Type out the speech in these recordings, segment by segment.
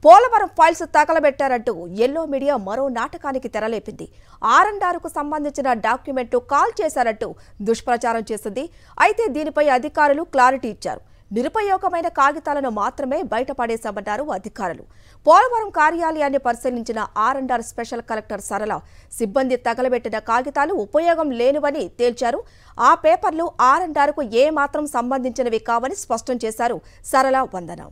Polavaram files తగలబెట్టారంటూ yellow media మరో నాటకానికి తెరలేపింది. ఆర్ఎండ్ఆర్కు సంబంధించిన డాక్యుమెంట్లు కాల్ చేశారంటూ దుష్ప్రచారం చేసింది. అయితే దీనిపై అధికారులు క్లారిటీ ఇచ్చారు. నిరుపయోగమైన కాగితాలను మాత్రమే బయటపడేశామన్నారు అధికారులు. పోలవరం కార్యాలయాన్ని పరిశీలించిన ఆర్ఎండ్ఆర్ స్పెషల్ కలెక్టర్ సరళ సిబ్బంది తగలబెట్టిన కాగితాలు ఉపయోగం లేనివని తేల్చారు. ఆ పేపర్లు ఆర్ఎండ్ఆర్కు ఏ మాత్రం సంబంధించినవి కావని స్పష్టం చేశారు సరళ వందనం.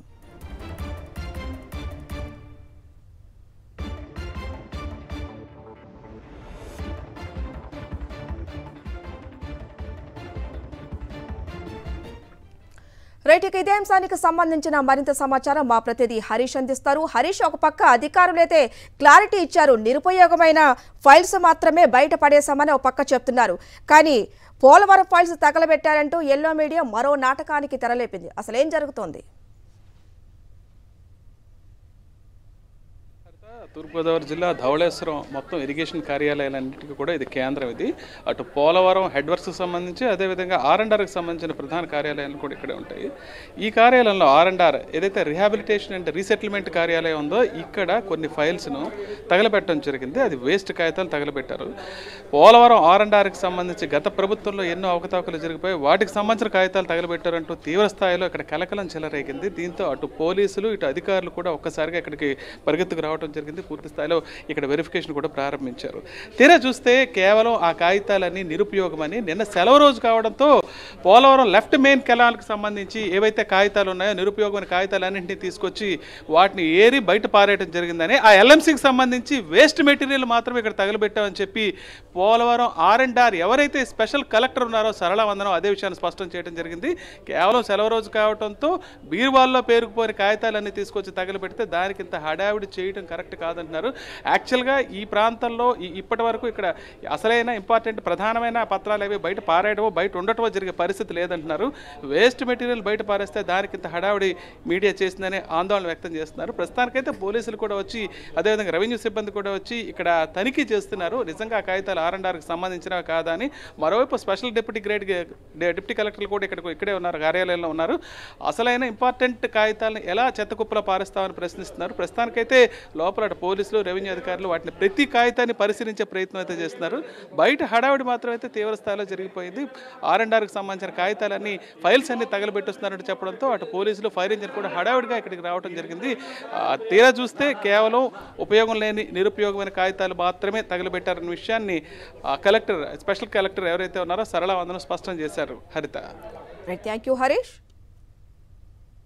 రైట్, ఇదే అంశానికి సంబంధించిన మరింత సమాచారం మా ప్రతినిధి హరీష్ అందిస్తారు. హరీష్, ఒక పక్క అధికారులైతే క్లారిటీ ఇచ్చారు, నిరుపయోగమైన ఫైల్స్ మాత్రమే బయట పడేశామని ఒక పక్క చెప్తున్నారు. కానీ పోలవరం ఫైల్స్ తగలబెట్టారంటూ ఎల్లో మీడియా మరో నాటకానికి తెరలేపింది. అసలు ఏం జరుగుతోంది? తూర్పుగోదావరి జిల్లా ధవళేశ్వరం మొత్తం ఇరిగేషన్ కార్యాలయాలన్నింటికి కూడా ఇది కేంద్రం. ఇది అటు పోలవరం హెడ్ వర్క్స్కి సంబంధించి అదేవిధంగా ఆర్ఎండ్ఆర్కి సంబంధించిన ప్రధాన కార్యాలయాలు కూడా ఇక్కడే ఉంటాయి. ఈ కార్యాలయంలో ఆర్ఎండ్ఆర్ ఏదైతే రిహాబిలిటేషన్ అండ్ రీసెటిల్మెంట్ కార్యాలయం ఉందో ఇక్కడ కొన్ని ఫైల్స్ను తగలబెట్టడం జరిగింది. అది వేస్ట్ కాగితాలు తగలబెట్టారు. పోలవరం ఆర్ఎండ్ఆర్కి సంబంధించి గత ప్రభుత్వంలో ఎన్నో అవకతవకలు జరిగిపోయి వాటికి సంబంధించిన కాగితాలు తగలబెట్టారంటూ తీవ్ర స్థాయిలో ఇక్కడ కలకలం చెలరేగింది. దీంతో అటు పోలీసులు ఇటు అధికారులు కూడా ఒక్కసారిగా ఇక్కడికి పరిగెత్తుకు రావడం జరిగింది. పూర్తి స్థాయిలో ఇక్కడ వెరిఫికేషన్ కూడా ప్రారంభించారు. తీరా చూస్తే కేవలం ఆ కాగితాలన్నీ నిరుపయోగమని నిన్న సెలవు రోజు కావడంతో పోలవరం లెఫ్ట్ మెయిన్ కెనాల్కి సంబంధించి ఏవైతే కాగితాలు ఉన్నాయో నిరుపయోగమైన కాగితాలన్నింటినీ తీసుకొచ్చి వాటిని ఏరి బయట పారేయడం జరిగిందని, ఆ ఎల్ఎంసీకి సంబంధించి వేస్ట్ మెటీరియల్ మాత్రమే ఇక్కడ తగలబెట్టామని చెప్పి పోలవరం ఆర్ఎండ్ఆర్ ఎవరైతే స్పెషల్ కలెక్టర్ ఉన్నారో సరళ వందనం అదే విషయాన్ని స్పష్టం చేయడం జరిగింది. కేవలం సెలవు రోజు కావడంతో బీరువాల్లో పేరుకుపోయిన కాగితాలన్నీ తీసుకొచ్చి తగలబెడితే దానికి ఇంత హడావిడి చేయడం కరెక్ట్ కాదంటున్నారు. యాక్చువల్గా ఈ ప్రాంతంలో ఇప్పటి వరకు ఇక్కడ అసలైన ఇంపార్టెంట్ ప్రధానమైన పత్రాలు అవి బయట పారేయడమో బయట ఉండటమో జరిగే పరిస్థితి లేదంటున్నారు. వేస్ట్ మెటీరియల్ బయట పారేస్తే దానికి ఇంత హడావిడి మీడియా చేసిందని ఆందోళన వ్యక్తం చేస్తున్నారు. ప్రస్తుతానికైతే పోలీసులు కూడా వచ్చి అదేవిధంగా రెవెన్యూ సిబ్బంది కూడా వచ్చి ఇక్కడ తనిఖీ చేస్తున్నారు. నిజంగా ఆ కాగితాలు ఆర్ఎండ్ఆర్కి సంబంధించినవి కాదా అని. మరోవైపు స్పెషల్ డిప్యూటీ కలెక్టర్లు కూడా ఇక్కడే ఉన్నారు, కార్యాలయంలో ఉన్నారు. అసలైన ఇంపార్టెంట్ కాగితాలను ఎలా చెత్తకుప్పలో పారేస్తామని ప్రశ్నిస్తున్నారు. ప్రస్తుతానికైతే లోపల పోలీసులు రెవెన్యూ అధికారులు వాటిని ప్రతి కాగితాన్ని పరిశీలించే ప్రయత్నం అయితే చేస్తున్నారు. బయట హడావిడి మాత్రం అయితే తీవ్ర స్థాయిలో జరిగిపోయింది. ఆర్ఎండ్ఆర్కి సంబంధించిన కాగితాలన్నీ ఫైల్స్ అన్ని తగలబెట్టుస్తున్నారంటూ చెప్పడంతో అటు పోలీసులు ఫైర్ ఇంజిన్ కూడా హడావిడిగా ఇక్కడికి రావడం జరిగింది. తీరా చూస్తే కేవలం ఉపయోగం లేని నిరుపయోగమైన కాగితాలు మాత్రమే తగలబెట్టారన్న విషయాన్ని కలెక్టర్ స్పెషల్ కలెక్టర్ ఎవరైతే ఉన్నారో సరళ వందనం స్పష్టం చేశారు. హరిత. Thank you Harish.